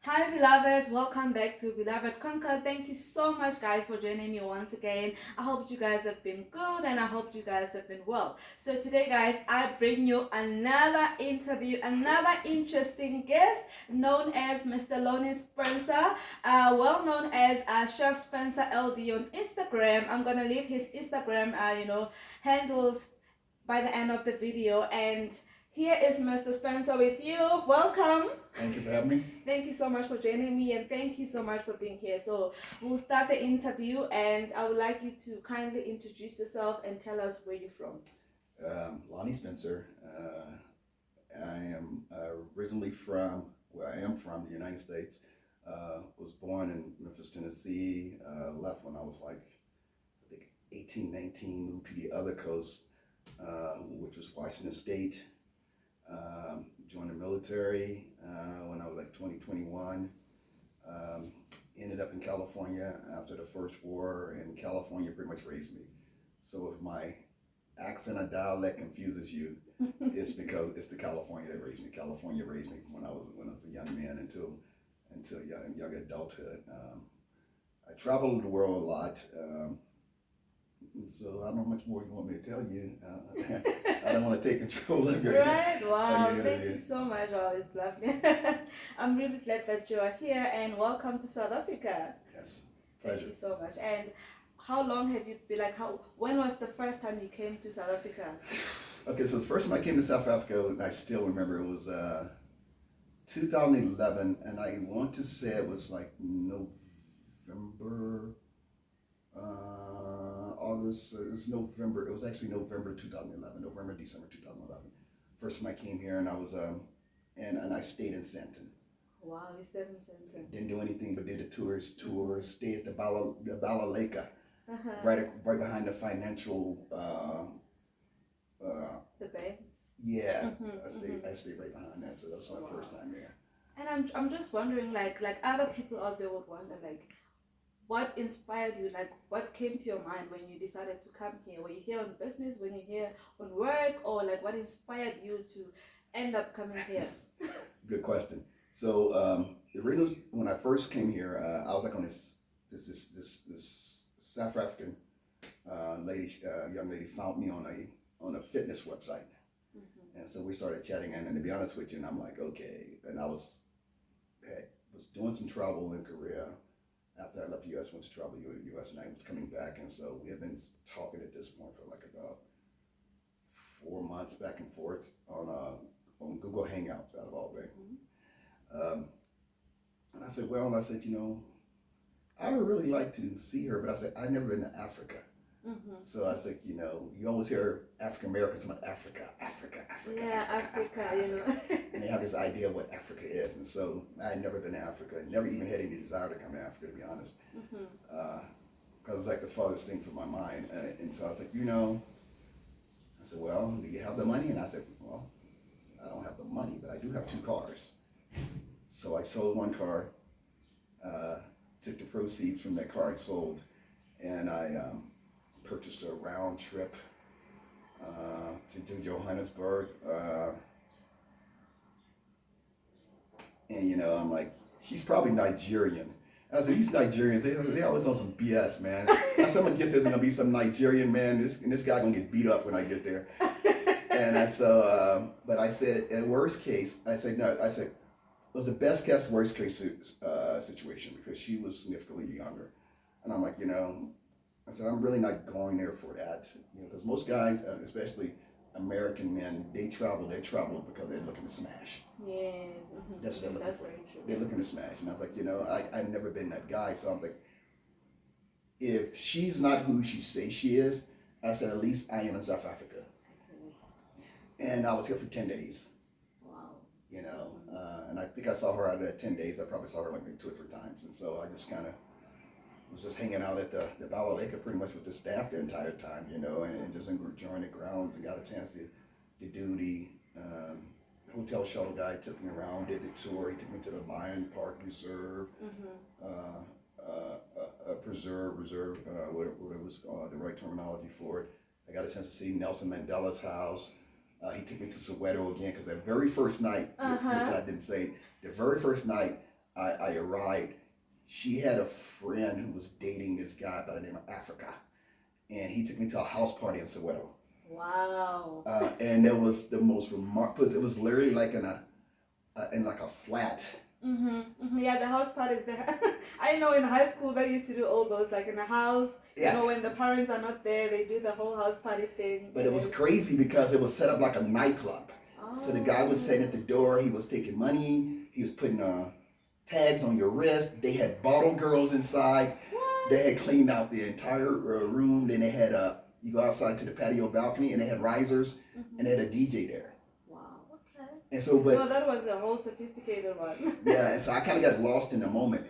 Hi, beloveds. Welcome back to Beloved Conquer. Thank you so much, guys, for joining me once again. I hope you guys have been good and I hope you guys have been well. So, today, guys, I bring you another interview, another interesting guest known as Mr. Lonnie Spencer, well known as Chefspencerld on Instagram. I'm gonna leave his Instagram, handles by the end of the video. And here is Mr. Spencer with you. Welcome. Thank you for having me. Thank you so much for joining me and thank you so much for being here. So we'll start the interview and I would like you to kindly introduce yourself and tell us where you're from. Lonnie Spencer. I am originally from where I am from, the United States. Was born in Memphis, Tennessee. Left when I was like, I think 18, 19, moved to the other coast, which was Washington State. Joined the military when I was like 20, 21. Ended up in California after the first war, and California pretty much raised me. So if my accent or dialect confuses you, it's because it's the California that raised me. California raised me when I was a young man until young adulthood. I traveled the world a lot. So I don't know how much more you want me to tell you. I don't want to take control of your Right, wow, of your thank you interview. so much. Oh, it's lovely. I'm really glad that you are here and welcome to South Africa. Yes, Thank pleasure. you so much. And how long have you been, like, when was the first time you came to South Africa? Okay, so the first time I came to South Africa, and I still remember, it was 2011, and I want to say it was like November, August. It was November. It was actually November 2011, November, December 2011. First time I came here, and I was and I stayed in Sandton. Wow, you stayed in Sandton. Didn't do anything but did the tourist tour. Stayed at the Balaleka, Uh-huh. right behind the financial. The banks. Yeah, Mm-hmm. I stayed right behind that, so that was my first time there. And I'm just wondering, like other people out there would wonder, like, what inspired you? Like, what came to your mind when you decided to come here? Were you here on business? Were you here on work? Or like, what inspired you to end up coming here? Good question. So the reason when I first came here, I was like on this South African young lady found me on a fitness website, and so we started chatting. And to be honest with you, and I'm like, okay. And I was doing some travel in Korea after I left the U.S. Went to travel U.S. and I was coming back, and so we had been talking at this point for like about 4 months back and forth on Google Hangouts out of all day. And I said, well, I said, I would really like to see her, but I said, I've never been to Africa. So I said, you always hear African Americans about Africa, Africa, Africa. Yeah, Africa. And they have this idea of what Africa is. And so I had never been to Africa, never even had any desire to come to Africa, to be honest. Because it's like the farthest thing from my mind. And so I was like, I said, well, do you have the money? And I said, well, I don't have the money, but I do have 2 cars. So I sold one car, took the proceeds from that car I sold, and I purchased a round trip to Johannesburg. And I'm like, she's probably Nigerian. I said, these Nigerians, they always on some BS, man. I said, I'm gonna get this, and gonna be some Nigerian man. This guy gonna get beat up when I get there. And but I said, in worst case, I said no. I said it was the best case, worst case situation because she was significantly younger, and I'm like, I said I'm really not going there for that, because most guys, especially American men, they travel because they're looking to smash. Yes. That's what they're looking for. Very true. They're looking to smash, and I was like, I've never been that guy, so I'm like, if she's not who she says she is, I said at least I am in South Africa. And I was here for 10 days. Wow. And I think I saw her out of that 10 days. I probably saw her like maybe 2 or 3 times. And so I just kind of was just hanging out at the Balaleka pretty much with the staff the entire time, and just enjoying the grounds and got a chance to do the hotel shuttle guy took me around, did the tour. He took me to the Lion Park Reserve, reserve, what it was called, the right terminology for it. I got a chance to see Nelson Mandela's house. He took me to Soweto again because that very first night, which I didn't say, the very first night I arrived, she had a friend who was dating this guy by the name of Africa, and he took me to a house party in Soweto. Wow. And it was the most remarkable. It was literally like in like a flat. Yeah, the house parties there. I know in high school they used to do all those, like in a house. Yeah. You know, when the parents are not there, they do the whole house party thing. But it was crazy because it was set up like a nightclub. Oh. So the guy was sitting at the door. He was taking money. He was putting tags on your wrist. They had bottle girls inside. What? They had cleaned out the entire room. Then they had you go outside to the patio balcony, and they had risers, and they had a DJ there. And so, but no, that was a whole sophisticated one. Yeah, and so I kind of got lost in the moment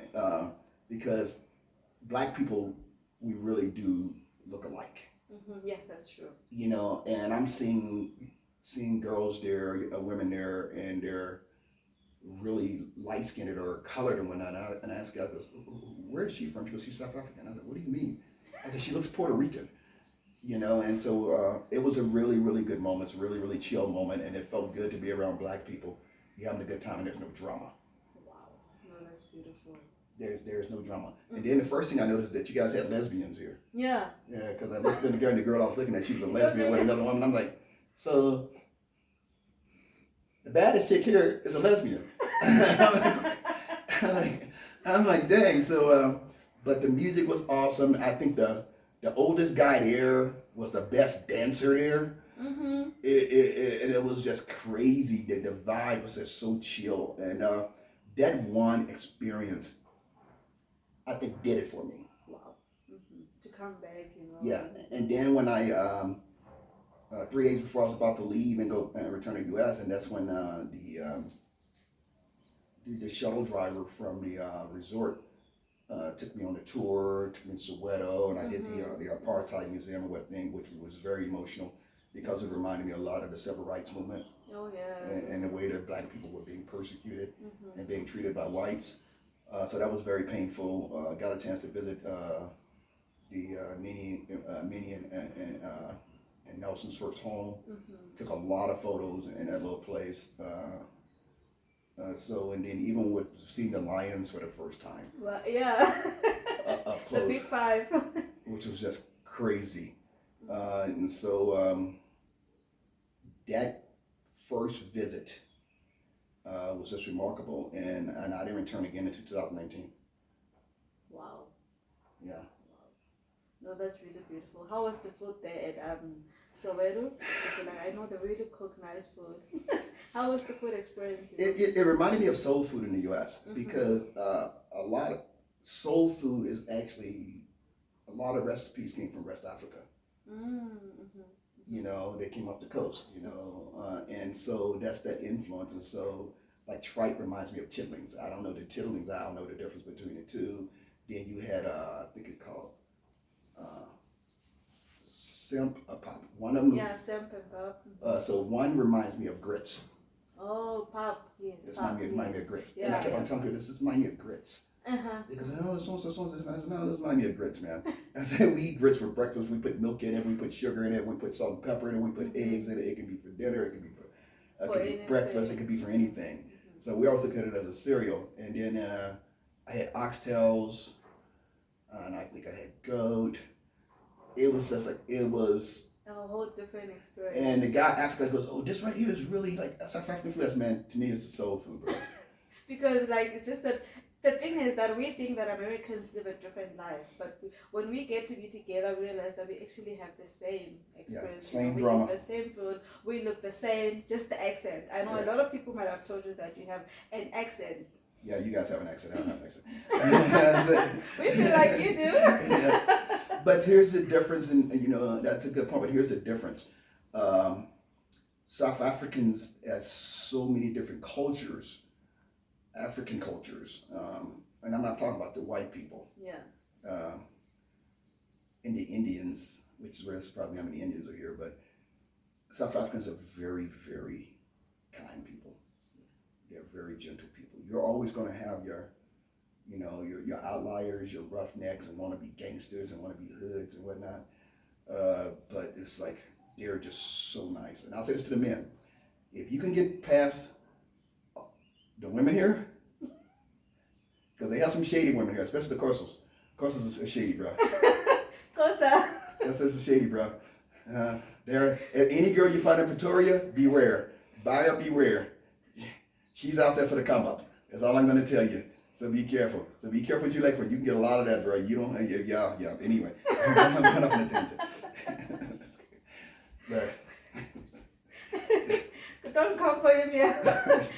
because black people, we really do look alike. Yeah, that's true. You know, and I'm seeing girls there, women there, and they're really light skinned or colored and whatnot. And I asked God, "Where is she from?" She goes, "She's South African." I was like, "What do you mean?" I said, "She looks Puerto Rican." You know, and so it was a really, really good moment. It's a really, really chill moment, and it felt good to be around black people. You're having a good time, and there's no drama. Wow, no, that's beautiful. There's no drama. And then the first thing I noticed that you guys had lesbians here. Yeah. Yeah, because I looked at the girl, and the girl I was looking at, she was a lesbian with another one, and I'm like, so the baddest chick here is a lesbian. I'm like, dang. So, but the music was awesome. I think the oldest guy there was the best dancer there. And it was just crazy. The vibe was just so chill. And that one experience, I think, did it for me. Wow. To come back, you know. Yeah. And then when I, 3 days before I was about to leave and go and return to the U.S., and that's when the shuttle driver from the resort took me on a tour, took me to Soweto, and I did the Apartheid Museum and thing, which was very emotional because it reminded me a lot of the civil rights movement. Oh yeah. And the way that black people were being persecuted and being treated by whites. So that was very painful. Got a chance to visit the Minnie and Nelson's first home. Took a lot of photos in that little place. So, and then even with seeing the lions for the first time. Well, yeah. Up close. The big five. Which was just crazy. And so that first visit was just remarkable. And I didn't return again until 2019. Wow. Yeah. Wow. No, that's really beautiful. How was the food there at Soweto? I know they really cook nice food. How was the food experience? It reminded me of soul food in the U.S. because a lot of soul food is actually, a lot of recipes came from West Africa. You know, they came off the coast, you know, and so that's that influence. And so, like, tripe reminds me of chitlings. I don't know the chitlings, I don't know the difference between the two. Then you had, I think it's called Simp Pop. One of them. Yeah, Simp and Pop. So one reminds me of grits. Oh, Pop, yes. This reminds me of grits. Yeah, and I kept on telling people, this reminds me of grits. Because, oh, so. I said, no, this reminds me of grits, man. I said, we eat grits for breakfast. We put milk in it. We put sugar in it. We put salt and pepper in it. We put eggs in it. It can be for dinner. It can be for breakfast. It can be for anything. So we always look at it as a cereal. And then I had oxtails. And I think I had goat. It was just like, it was a whole different experience. And the guy Africa goes, oh, this right here is really like South African food. Man, to me, it's a soul food, bro. Because like it's just that the thing is that we think that Americans live a different life, but when we get to be together, we realize that we actually have the same experience. Yeah, same we drama. eat the same food, we look the same, just the accent. I know a lot of people might have told you that you have an accent. Yeah, you guys have an accent. I don't have an accent. We feel like you do. Yeah. But here's the difference, and you know, that's a good point, but here's the difference. South Africans have so many different cultures, African cultures, and I'm not talking about the white people. Yeah. And the Indians, which is where probably how many Indians are here, but South Africans are very, very kind people. They're very gentle people. You're always going to have your outliers, your roughnecks, and want to be gangsters and want to be hoods and whatnot. But it's like, they're just so nice. And I'll say this to the men. If you can get past the women here, Because they have some shady women here, especially the Corsals. Corsals is shady, bro. Cosa. That's a shady, bro. There, any girl you find in Pretoria, beware. Buyer, beware. She's out there for the come up. That's all I'm gonna tell you. So be careful. So be careful what you like for. You can get a lot of that, bro. You don't. Yeah. Anyway, I'm going off on a tangent. But don't come for him yet.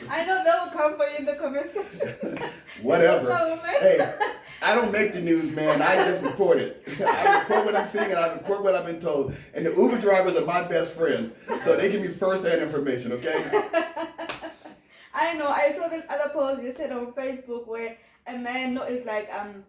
I know they will come for you in the comment section. Whatever. Hey, I don't make the news, man. I just report it. I report what I'm seeing and I report what I've been told. And the Uber drivers are my best friends, so they give me first-hand information. Okay. I know. I saw this other post yesterday on Facebook where a man is like an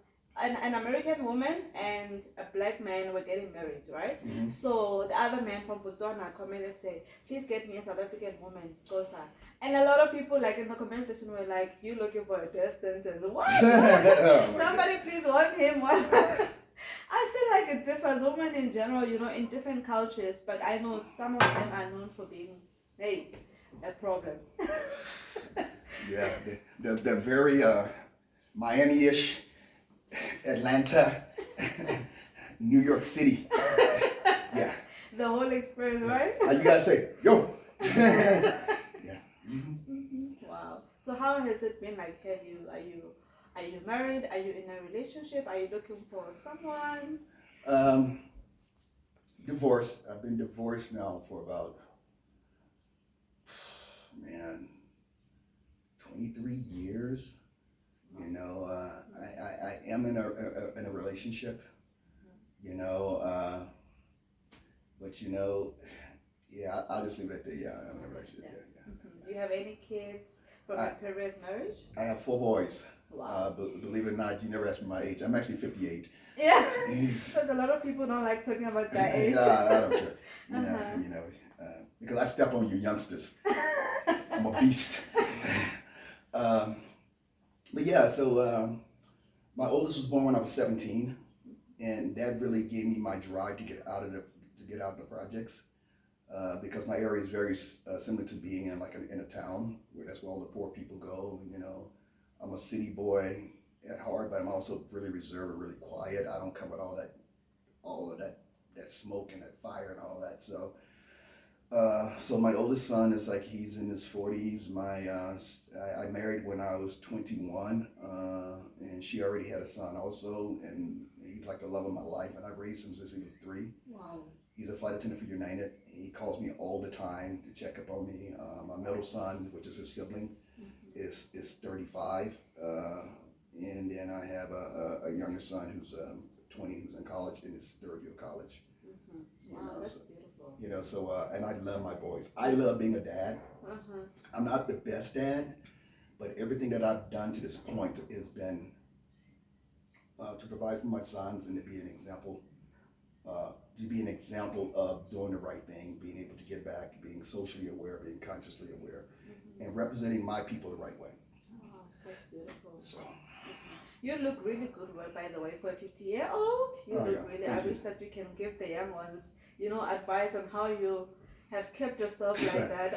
American woman and a black man were getting married, right? Mm-hmm. So the other man from Botswana commented and said, "Please get me a South African woman, Kosa." And a lot of people like in the comment section were like, "You looking for a death sentence? What? Oh, Somebody please warn him." I feel like it differs. Women in general, in different cultures, but I know some of them are known for being, hey, a problem. Yeah, they're very Miami-ish, Atlanta, New York City. Yeah. The whole experience, right? You gotta say, yo. Yeah. Mm-hmm. Wow. So how has it been? Like, are you married? Are you in a relationship? Are you looking for someone? Divorced. I've been divorced now for about, 23 years. I am in a relationship. But yeah, I'll just leave it at that. Yeah, I'm in a relationship. Yeah. Mm-hmm. Do you have any kids from your previous marriage? I have 4 boys. Wow. Believe it or not, you never asked me my age. I'm actually 58. Yeah, because a lot of people don't like talking about that age. Nah, I don't care. Because I step on you youngsters. I'm a beast. But yeah, so my oldest was born when I was 17, and that really gave me my drive to get out of the projects. Because my area is very similar to being in a town where that's where all the poor people go. I'm a city boy at heart, but I'm also really reserved and really quiet. I don't come with all of that smoke and that fire and all that. So my oldest son is he's in his 40s. I married when I was 21, and she already had a son also, and he's like the love of my life, and I've raised him since he was 3. Wow. He's a flight attendant for United. He calls me all the time to check up on me. My middle son, which is his sibling, is 35, and then I have a younger son who's 20, who's in college, in his 3rd year of college. Mm-hmm. Wow, that's beautiful. So and I love my boys. I love being a dad. I'm not the best dad, but everything that I've done to this point has been to provide for my sons and to be an example. To be an example of doing the right thing, being able to give back, being socially aware, being consciously aware, and representing my people the right way. Oh, that's beautiful. So. You look really good, by the way, for a 50-year-old. You look really. I wish that you can give the young ones, advice on how you have kept yourself like that.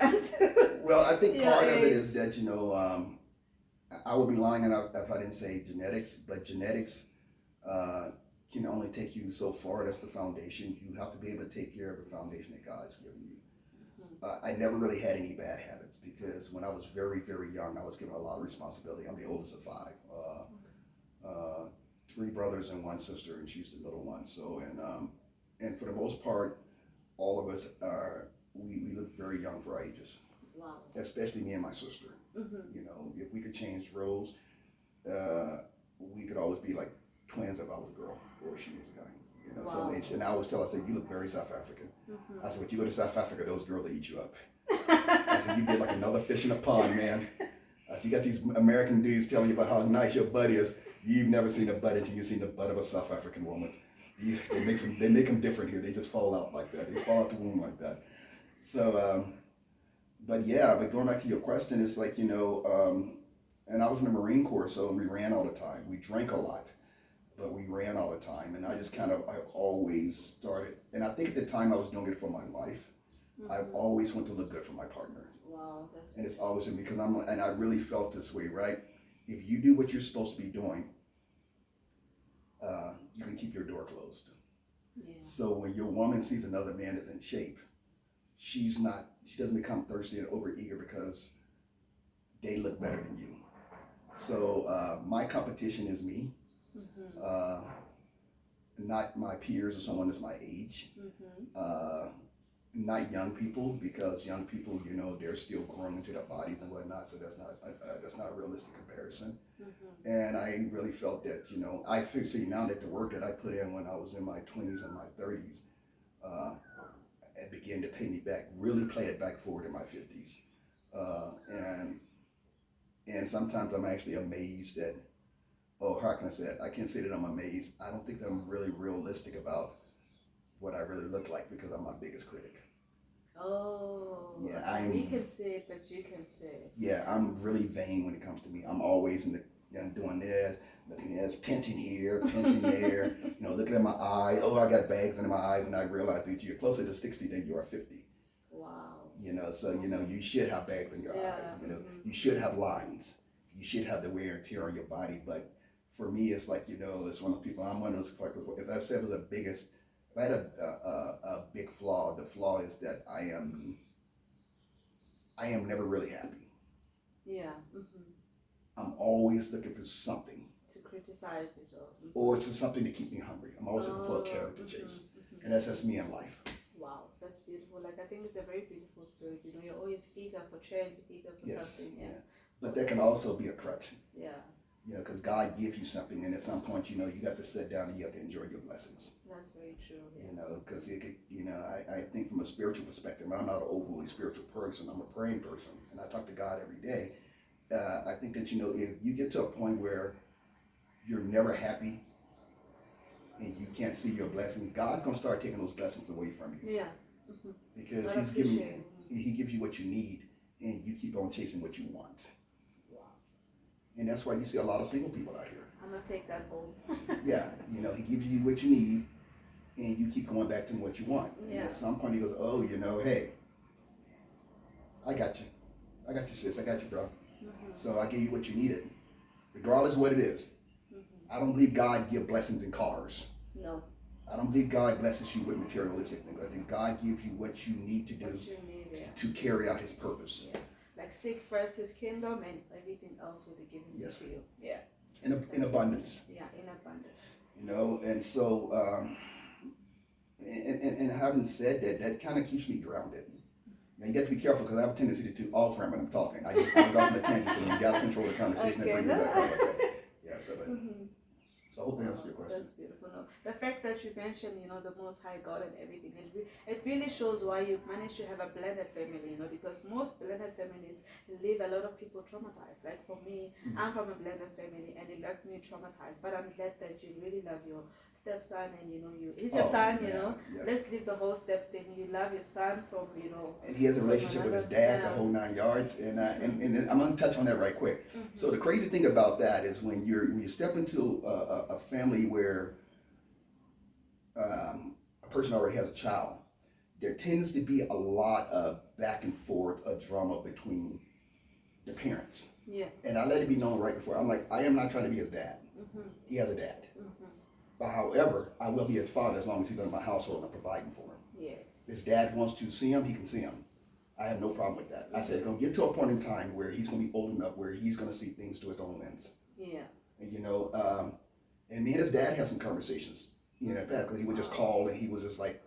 Well, I think part of it is that I would be lying if I didn't say genetics, but genetics can only take you so far. That's the foundation. You have to be able to take care of the foundation that God's given you. I never really had any bad habits because when I was very, very young, I was given a lot of responsibility. I'm the oldest of 5. 3 brothers and 1 sister, and she's the middle one. So, and for the most part, all of us we look very young for our ages. Wow. Especially me and my sister. If we could change roles, we could always be like twins if I was a girl or she was a guy. Wow. And I always tell her, I say, you look very South African. I said, when you go to South Africa, those girls will eat you up. I said, you get like another fish in a pond, man. I said, you got these American dudes telling you about how nice your butt is. You've never seen a butt until you've seen the butt of a South African woman. They make them different here. They just fall out like that. They fall out the womb like that. So, but going back to your question, it's and I was in the Marine Corps, so we ran all the time. We drank a lot, but we ran all the time. And I just I always started, and I think at the time I was doing it for my wife. I always want to look good for my partner. Wow, that's and it's always because I really felt this way, right? if you do what you're supposed to be doing, you can keep your door closed. Yeah. So when your woman sees another man is in shape, she doesn't become thirsty and overeager because they look better than you. So my competition is me, not my peers or someone that's my age. Not young people, because young people, they're still growing into their bodies and whatnot. So that's not a realistic comparison. And I really felt that, I see now that the work that I put in when I was in my 20s and my 30s, it began to pay me back. Really play it back forward in my 50s, and sometimes I'm actually amazed at. Oh, how can I say it? I can't say that I'm amazed. I don't think that I'm really realistic about what I really look like because I'm my biggest critic. Oh, yeah, we can say it, but you can say it. Yeah, I'm really vain when it comes to me. I'm always I'm doing this, looking at this, pinching here, pinching there, looking at my eye. Oh, I got bags under my eyes, and I realize that you're closer to 60 than you are 50. Wow. So you should have bags in your eyes. You should have lines. You should have the wear and tear on your body. But for me, it's like, it's one of those people. I'm one of those people. If I said it was if I had a big flaw, the flaw is that I am never really happy. Yeah. I'm always looking for something to criticize yourself, or it's something to keep me hungry. I'm always looking for a character chase, and that's just me in life. Wow, that's beautiful. Like, I think it's a very beautiful spirit. You're always eager for change, eager for something. Yeah. But that can also be a crutch. Yeah. Because God gives you something, and at some point, you got to sit down and you have to enjoy your blessings. That's very true. Yeah. Because it could, I think from a spiritual perspective, I'm not an overly spiritual person. I'm a praying person, and I talk to God every day. I think that, if you get to a point where you're never happy and you can't see your blessings, God's going to start taking those blessings away from you. Yeah. Because He gives you what you need, and you keep on chasing what you want. And that's why you see a lot of single people out here. I'm going to take that home. Yeah, He gives you what you need, and you keep going back to what you want. Yeah. And at some point He goes, oh, hey, I got you. I got you, sis. I got you, bro. So I gave you what you needed, regardless of what it is. I don't believe God gives blessings in cars. No. I don't believe God blesses you with materialistic things. I think God gives you what you need to do to carry out His purpose. Yeah. Like, seek first His kingdom, and everything else will be given to you. Yeah. In abundance. Yeah, in abundance. And so, and having said that, that kind of keeps me grounded. Now, you got to be careful because I have a tendency to do all frame when I'm talking. I go off on a tangent, so you got to control the conversation and bring me back up. Yeah, so I hope that answers your question. That's beautiful. No, the fact that you mentioned, the Most High God and everything, it really shows why you've managed to have a blended family, because most blended families leave a lot of people traumatized. Like, for me, I'm from a blended family, and it left me traumatized. But I'm glad that you really love your stepson, and he's your son. Yes. Let's leave the whole step thing. You love your son from and he has a relationship with his dad, the whole 9 yards, and I'm gonna touch on that right quick. So the crazy thing about that is when you step into a family where a person already has a child, there tends to be a lot of back and forth of drama between the parents. Yeah. And I let it be known right before. I'm like, I am not trying to be his dad. He has a dad. But however, I will be his father as long as he's in my household and I'm providing for him. Yes. His dad wants to see him, he can see him. I have no problem with that. I said, it's going to get to a point in time where he's going to be old enough where he's going to see things through his own lens. Yeah. And, and me and his dad had some conversations, because he would just call and he would just like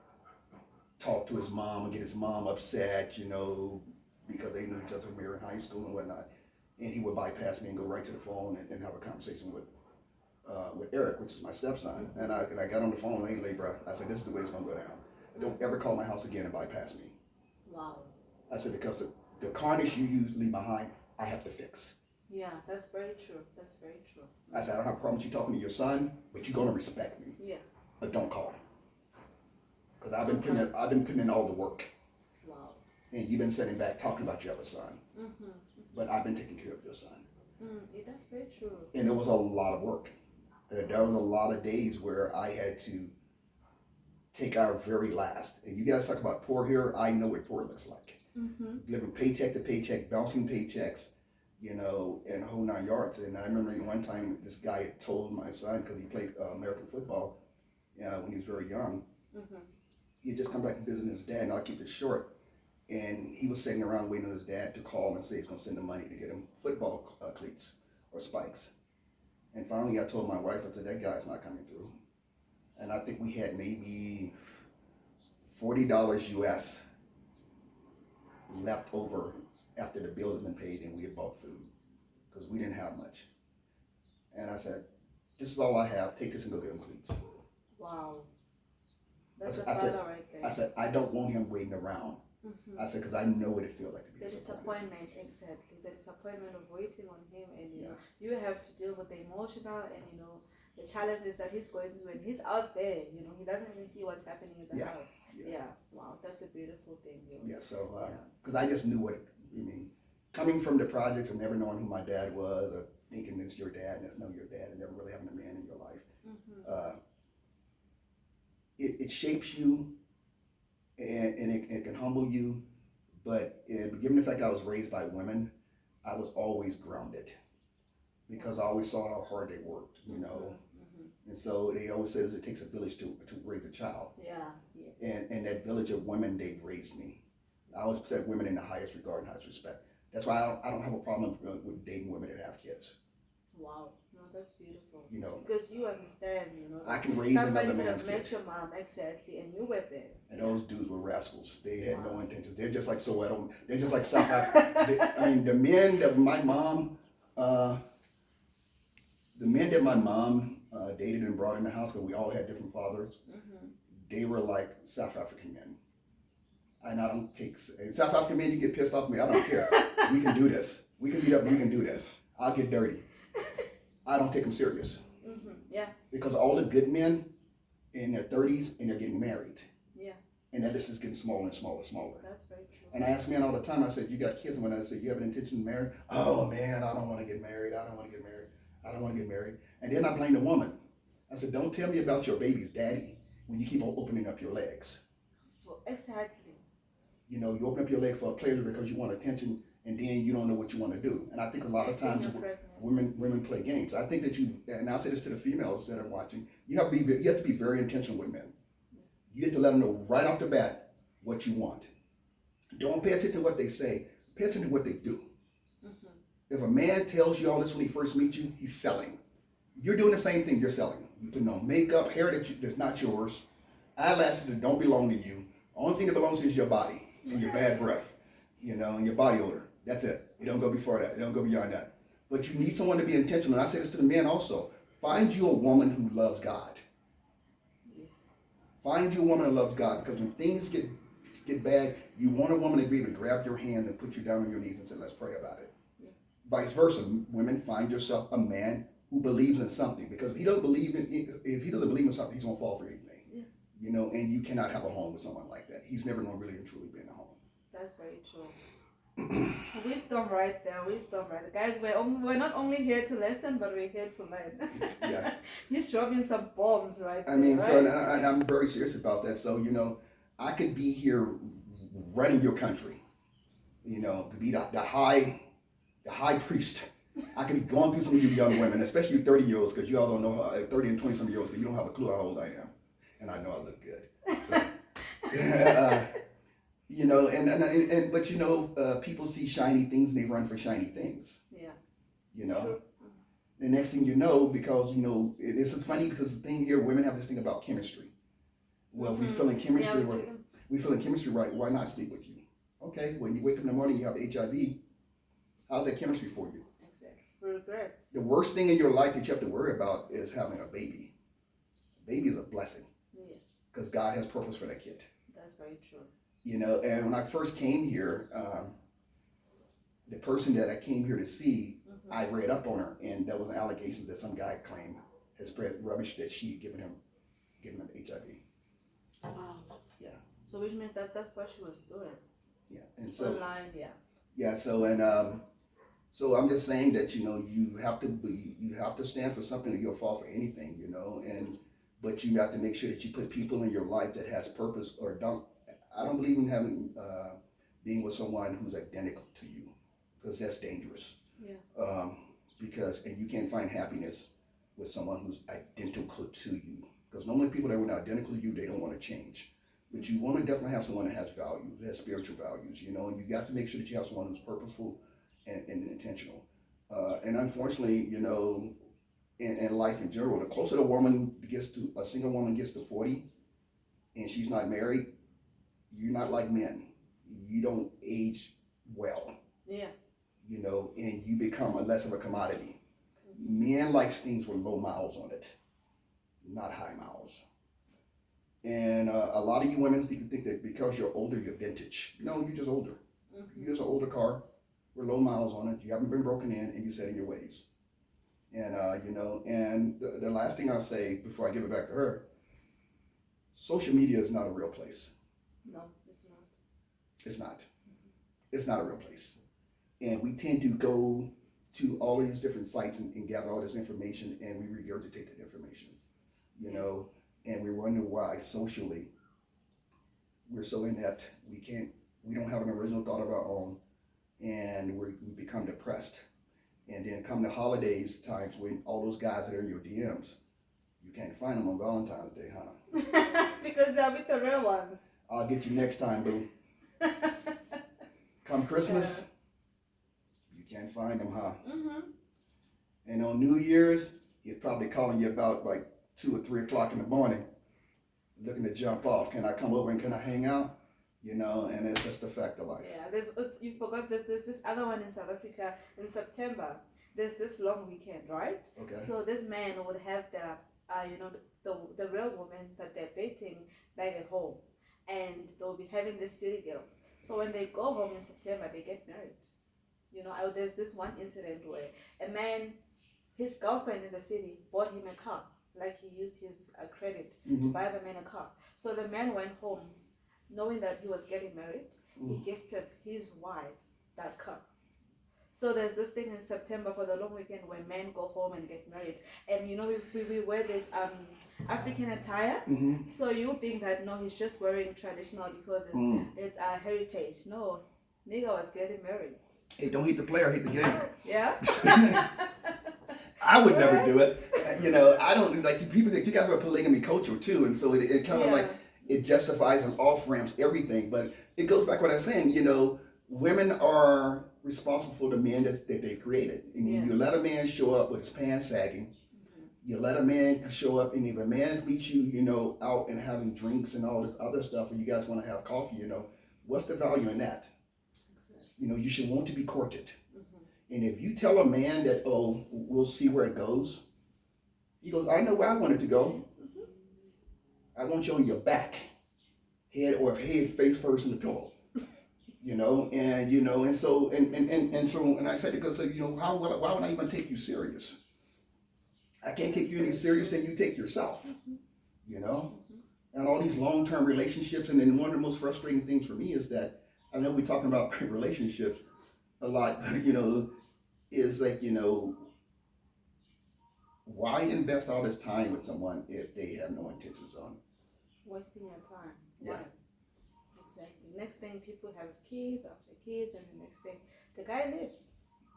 talk to his mom and get his mom upset, because they knew each other from here in high school and whatnot. And he would bypass me and go right to the phone and have a conversation with Eric, which is my stepson. And I got on the phone and hey, bro, I said, this is the way it's going to go down. Don't ever call my house again and bypass me. Wow. I said, because the carnage you leave behind, I have to fix. Yeah, that's very true. That's very true. I said, I don't have a problem with you talking to your son, but you're going to respect me. Yeah. But don't call. Because I've been putting in all the work. Wow. And you've been sitting back talking about your other son. But I've been taking care of your son. That's very true. And it was a lot of work. There was a lot of days where I had to take our very last. And you guys talk about poor here. I know what poor looks like. Living paycheck to paycheck, bouncing paychecks, you know, and whole 9 yards. And I remember one time this guy had told my son, because he played American football when he was very young, Mm-hmm. he had just come back and visited his dad, and I'll keep it short. And he was sitting around waiting on his dad to call and say he's going to send the money to get him football cleats or spikes. And finally, I told my wife, I said, that guy's not coming through. And I think we had maybe $40 US left over after the bills had been paid and we had bought food because we didn't have much. And I said, this is all I have. Take this and go get him cleats. Wow. That's a I said, father right there. I said, I don't want him waiting around. Mm-hmm. I said, because I know what it feels like to be The disappointed. disappointment, exactly. The disappointment of waiting on him, and you Yeah. know, you have to deal with the emotional and you know the challenges that he's going through, and he's out there. You know, he doesn't even see what's happening in the Yeah. house. Yeah. Yeah. Wow, that's a beautiful thing. You know? Yeah, so, because I just knew what, I mean, coming from the projects and never knowing who my dad was, or thinking it's your dad and it's no your dad, and never really having a man in your life, Mm-hmm. it shapes you and it can humble you. But given the fact I was raised by women, I was always grounded because I always saw how hard they worked, you know. Mm-hmm. And so they always said it takes a village to raise a child. Yeah. Yeah. And that village of women, they raised me. I always set women in the highest regard and highest respect. That's why I don't have a problem with dating women that have kids. Wow. No, that's beautiful. You know, because you understand, you know. I can raise Somebody another could man's have met kid. your mom exactly, and you were there. And those dudes were rascals. They had no Wow. intentions. They're just like Soweto. They're just like South Africa. I mean, the men that my mom dated and brought in the house, because we all had different fathers, Mm-hmm. they were like South African men. And I don't take South African men. You get pissed off at me, I don't care. We can do this. We can meet up. We can do this. I'll get dirty. I don't take them serious Mm-hmm. Yeah. because all the good men in their 30s and they're getting married. Yeah. And that list is getting smaller and smaller and smaller. That's very true. And I ask men all the time, I said, you got kids? And when I said, you have an intention to marry? Oh man, I don't want to get married. I don't want to get married. I don't want to get married. And then I blame the woman. I said, don't tell me about your baby's daddy when you keep on opening up your legs. Exactly. You know, you open up your leg for a pleasure because you want attention, and then you don't know what you want to do. And I think a lot of times women play games. I think that and I'll say this to the females that are watching, you have to be very intentional with men. You have to let them know right off the bat what you want. Don't pay attention to what they say. Pay attention to what they do. Mm-hmm. If a man tells you all this when he first meets you, he's selling. You're doing the same thing. You're selling. You're putting on makeup, hair that's not yours, eyelashes that don't belong to you. Only thing that belongs to you is your body and your bad breath, you know, and your body odor. That's it. It don't go before that. It don't go beyond that. But you need someone to be intentional. And I say this to the men also. Find you a woman who loves God. Yes. Find you a woman who loves God, because when things get bad, you want a woman to be able to grab your hand and put you down on your knees and say, let's pray about it. Yeah. Vice versa, women, find yourself a man who believes in something, because if he doesn't believe in something, he's gonna fall for anything. Yeah. You know, and you cannot have a home with someone like that. He's never gonna really and truly be in a home. That's very true. Wisdom right there, wisdom right there. Guys, we're not only here to listen, but we're here to learn. Yeah. He's dropping some bombs right there. I mean, right? so and I'm very serious about that. So, you know, I could be here running your country, you know, to be the high priest. I could be going through some of you young women, especially you 30-year-olds, because you all don't know how, 30 and 20-some-year-olds, because you don't have a clue how old I am. And I know I look good. So, you know, but you know, people see shiny things and they run for shiny things. Yeah. You know. True. The next thing you know, because you know, it's funny because the thing here, women have this thing about chemistry. Well, we feel in chemistry. Yeah, we feel in chemistry, right? Why not sleep with you? Okay, when you wake up in the morning, you have HIV. How's that chemistry for you? Exactly. Regret. The worst thing in your life that you have to worry about is having a baby. A baby is a blessing. Yeah. Because God has purpose for that kid. That's very true. You know, and when I first came here, the person that I came here to see, I read up on her, and there was an allegation that some guy claimed had spread rubbish that she had given him HIV. Wow. Yeah. So which means that's what she was doing. Yeah, and so online, yeah. Yeah, so so I'm just saying that you know you have to stand for something, or you'll fall for anything, you know, but you have to make sure that you put people in your life that has purpose, or don't. I don't believe in having being with someone who's identical to you, because that's dangerous. Yeah. um, because and you can't find happiness with someone who's identical to you. Because normally people that are identical to you, they don't want to change. But you want to definitely have someone that has value, that has spiritual values, you know, and you got to make sure that you have someone who's purposeful and intentional. And unfortunately, you know, in life in general, the closer the woman gets to, a single woman gets to 40 and she's not married, you're not like men. You don't age well. Yeah. You know, and you become a less of a commodity. Men like things with low miles on it, not high miles. And a lot of you women, you can think that because you're older, you're vintage. No, you're just older. Mm-hmm. You're just an older car with low miles on it. You haven't been broken in, and you're set in your ways. And you know, and the last thing I'll say before I give it back to her, social media is not a real place. No, it's not. It's not. It's not a real place. And we tend to go to all of these different sites and gather all this information, and we regurgitate that information, you know, and we wonder why socially we're so inept. We don't have an original thought of our own, and we become depressed. And then come the holidays times when all those guys that are in your DMs, you can't find them on Valentine's Day, huh? Because they're with the real ones. I'll get you next time, boo. Come Christmas, you can't find them, huh? Mm-hmm. And on New Year's, he's probably calling you about like 2 or 3 o'clock in the morning, looking to jump off. Can I come over and can I hang out? You know, and it's just a fact of life. Yeah, you forgot that there's this other one in South Africa in September. There's this long weekend, right? Okay. So this man would have the real woman that they're dating back at home, and they'll be having these city girls. So when they go home in September, they get married. You know, there's this one incident where a man, his girlfriend in the city bought him a car, like he used his credit to buy the man a car. So the man went home knowing that he was getting married. He gifted his wife that car. So there's this thing in September for the long weekend where men go home and get married. And you know, we wear this African attire. So you think that no, he's just wearing traditional because it's a heritage. No, nigga was getting married. Hey, don't hate the player, hate the game. Yeah. I would never do it. You know, I don't like people that you guys are polygamy culture too, and so it kind of like it justifies and off ramps everything. But it goes back to what I was saying. You know, women are responsible for the men that they created. I mean, you let a man show up with his pants sagging. You let a man show up, and if a man meets you, you know, out and having drinks and all this other stuff, and you guys want to have coffee, you know, what's the value in that? You know, you should want to be courted. And if you tell a man that, oh, we'll see where it goes, he goes, I know where I want it to go. I want you on your back, head face first in the pillow. You know, and so I said, because you know, why would I even take you serious? I can't take you any serious than you take yourself. You know, and all these long-term relationships, and then one of the most frustrating things for me is that I know we're talking about relationships a lot, you know, is like, you know, why invest all this time with someone if they have no intentions on wasting your time? Yeah. Why? Exactly. Next thing, people have kids after kids, and the next thing, the guy lives.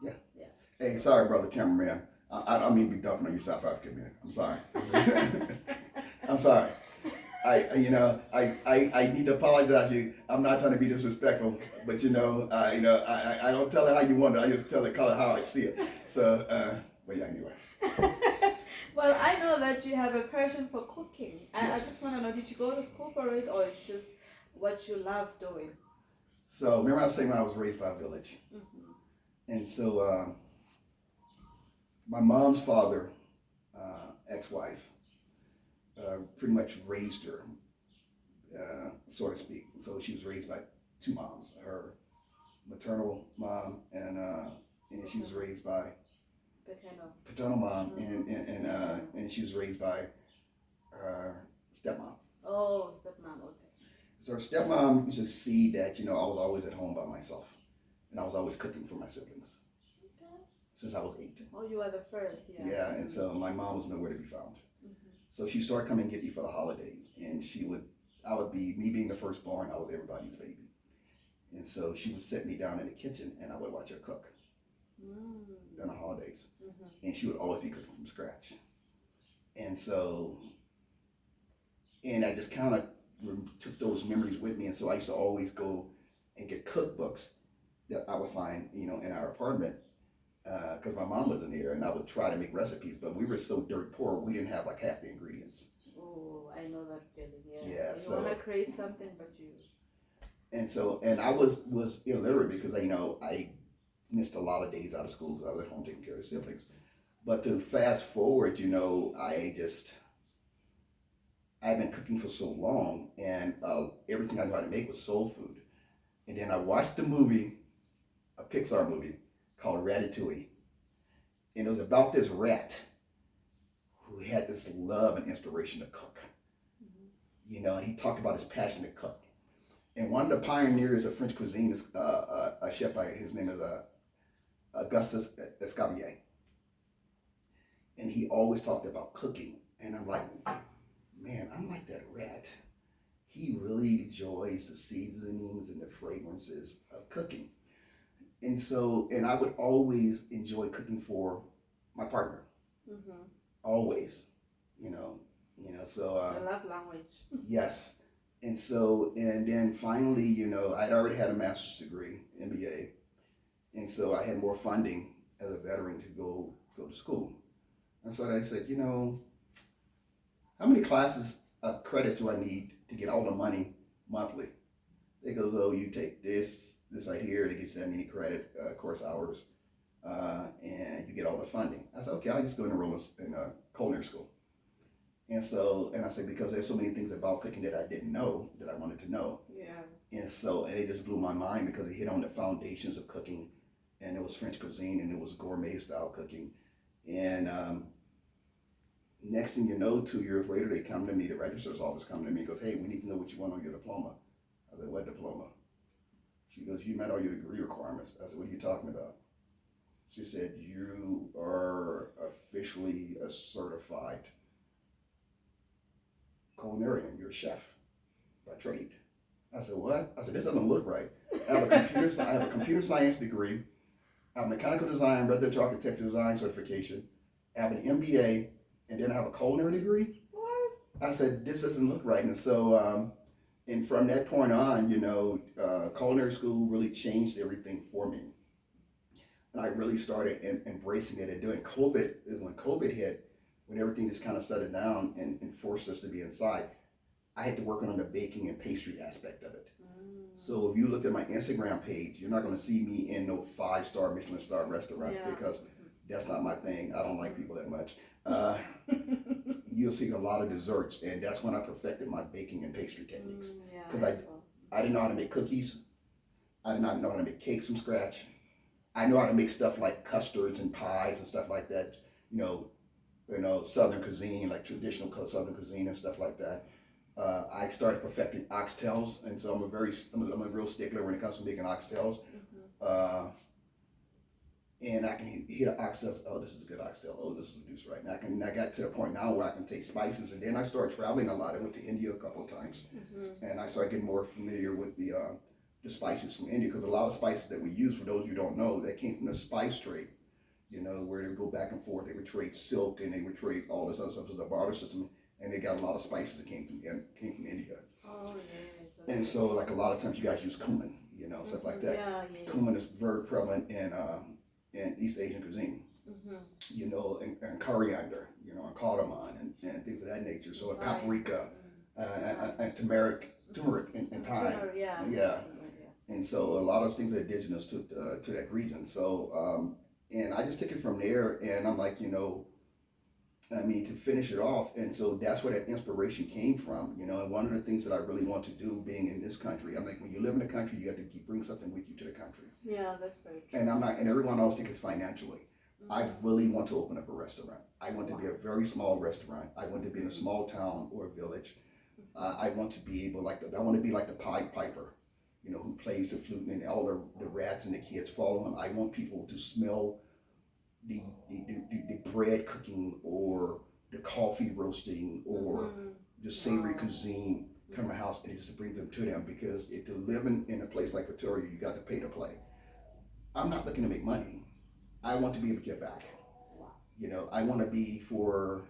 Yeah. Yeah. Hey, sorry, brother cameraman. I don't mean to be dumping on you, South African man. I'm sorry. I'm sorry. I need to apologize to you. I'm not trying to be disrespectful, but I don't tell it how you want it. I just tell it how I see it. So, but yeah, anyway. Well, I know that you have a passion for cooking. I just want to know, did you go to school for it, or it's just what you love doing? So, remember I was saying when I was raised by a village. And so, my mom's father, ex-wife, pretty much raised her, so to speak. So she was raised by 2 moms, her maternal mom and she was raised by paternal mom, and she was raised by her stepmom. Oh, stepmom, okay. So her stepmom used to see that, I was always at home by myself, and I was always cooking for my siblings. Since I was 8. Oh, you were the first, yeah. Yeah, and so my mom was nowhere to be found. So she started coming and get me for the holidays, and I would be, me being the firstborn, I was everybody's baby. And so she would sit me down in the kitchen, and I would watch her cook. Mm. during the holidays, Mhm. and she would always be cooking from scratch. And so, and I just kind of took those memories with me, and so I used to always go and get cookbooks that I would find, in our apartment, because my mom wasn't here, and I would try to make recipes, but we were so dirt poor, we didn't have like half the ingredients. Oh, I know that feeling. Yeah. Yeah, When you wanna so create something, but you. and I was illiterate because I missed a lot of days out of school because I was at home taking care of the siblings. But to fast forward, I've been cooking for so long, and everything I knew how to make was soul food. And then I watched a movie, a Pixar movie called Ratatouille, and it was about this rat who had this love and inspiration to cook. Mhm. And he talked about his passion to cook. And one of the pioneers of French cuisine is a chef by his name is Augustus Escoffier, and he always talked about cooking. And I'm like, man, I'm like that rat. He really enjoys the seasonings and the fragrances of cooking. And I would always enjoy cooking for my partner, Mhm. always, you know, So I love language. yes, and then finally, I'd already had a master's degree, MBA, and so I had more funding as a veteran to go to school. And so I said, how many classes credits do I need to get all the money monthly? They goes, oh, you take this right here, to get you that many credit course hours, and you get all the funding. I said, okay, I'll just go and enroll in a culinary school. And I said, because there's so many things about cooking that I didn't know that I wanted to know. Yeah. And it just blew my mind because it hit on the foundations of cooking, and it was French cuisine, and it was gourmet style cooking. And next thing you know, 2 years later, they come to me, the registrar's office come to me and goes, hey, we need to know what you want on your diploma. I said, what diploma? She goes, you met all your degree requirements. I said, what are you talking about? She said, you are officially a certified culinarian. You're a chef by trade. I said, what? I said, this doesn't look right. I have a computer science degree. I have mechanical design, residential architecture design certification. I have an MBA, and then I have a culinary degree. What? I said, this doesn't look right. And from that point on, culinary school really changed everything for me. And I really started embracing it. And during COVID, when COVID hit, when everything just kind of settled down and forced us to be inside, I had to work on the baking and pastry aspect of it. So if you look at my Instagram page, you're not going to see me in no 5-star Michelin star restaurant, Yeah. because that's not my thing. I don't like people that much. You'll see a lot of desserts, and that's when I perfected my baking and pastry techniques. Yeah. Because I didn't know how to make cookies. I did not know how to make cakes from scratch. I know how to make stuff like custards and pies and stuff like that. Southern cuisine, like traditional Southern cuisine and stuff like that. I started perfecting oxtails, and so I'm a real stickler when it comes to making oxtails. Uh, and I can hit an oxtail. Oh, this is a good oxtail. Oh, this is juice right now. I got to the point now where I can taste spices, and then I started traveling a lot. I went to India a couple of times, and I started getting more familiar with the spices from India, because a lot of spices that we use, for those you don't know, that came from the spice trade. Where they would go back and forth. They would trade silk, and they would trade all this other stuff as a barter system, and they got a lot of spices that came from India. Oh yes. And so, like, a lot of times you guys use cumin, stuff like that. Yeah. Yes. Cumin is very prevalent in East Asian cuisine. And coriander, and cardamom and things of that nature. So, paprika, and turmeric and thyme. Yeah. Yeah. And so a lot of things are indigenous to that region. So and I just took it from there, and I'm like, to finish it off. And so that's where that inspiration came from, and one of the things that I really want to do, being in this country, I'm like, when you live in the country, you have to bring something with you to the country. Yeah, that's very true. And everyone always thinks it's financially. I really want to open up a restaurant. I want to be a very small restaurant. I want to be in a small town or a village. I want to be able, I want to be like the Pied Piper, who plays the flute, and all the rats and the kids follow him. I want people to smell the bread cooking, or the coffee roasting, or the savory cuisine come to my house, and just bring them to them. Because if you're living in a place like Pretoria, you got to pay to play. I'm not looking to make money. I want to be able to give back. Wow. You know, I want to be for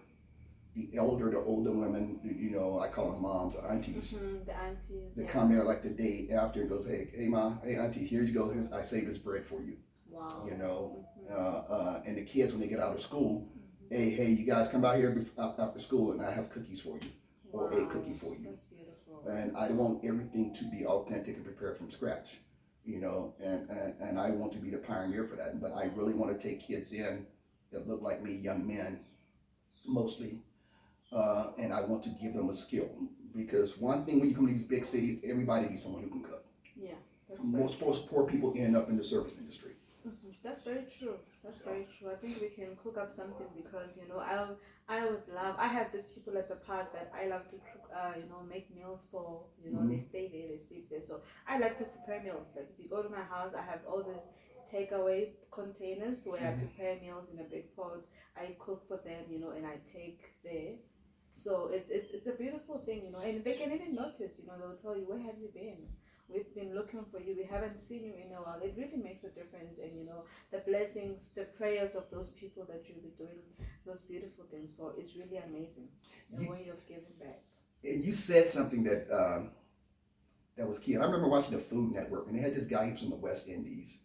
the older women, you know, I call them moms, aunties, The aunties, that yeah. come there like the day after and goes, hey, ma, hey, auntie, here you go. Here's, I saved this bread for you. Wow. You know, and the kids when they get out of school, Mm-hmm. hey, you guys come out here after school and I have cookies for you, or a Wow. cookie for you. That's beautiful. And I want everything to be authentic and prepared from scratch, you know, and I want to be the pioneer for that. But I really want to take kids in that look like me, young men, mostly, and I want to give them a skill. Because one thing when you come to these big cities, everybody needs someone who can cook. Yeah, that's Most poor people end up in the service industry. That's very true. That's very true. I think we can cook up something because I would love. I have these people at the park that I love to cook. Make meals for. They stay there, they sleep there. So I like to prepare meals. Like if you go to my house, I have all these takeaway containers where I prepare meals in a big pot. I cook for them, and I take there. So it's a beautiful thing, and they can even notice. They'll tell you, where have you been? We've been looking for you. We haven't seen you in a while. It really makes a difference, and the blessings, the prayers of those people that you'll be doing those beautiful things for is really amazing. The way of giving back. You said something that was key. And I remember watching the Food Network, and they had this guy, he was from the West Indies.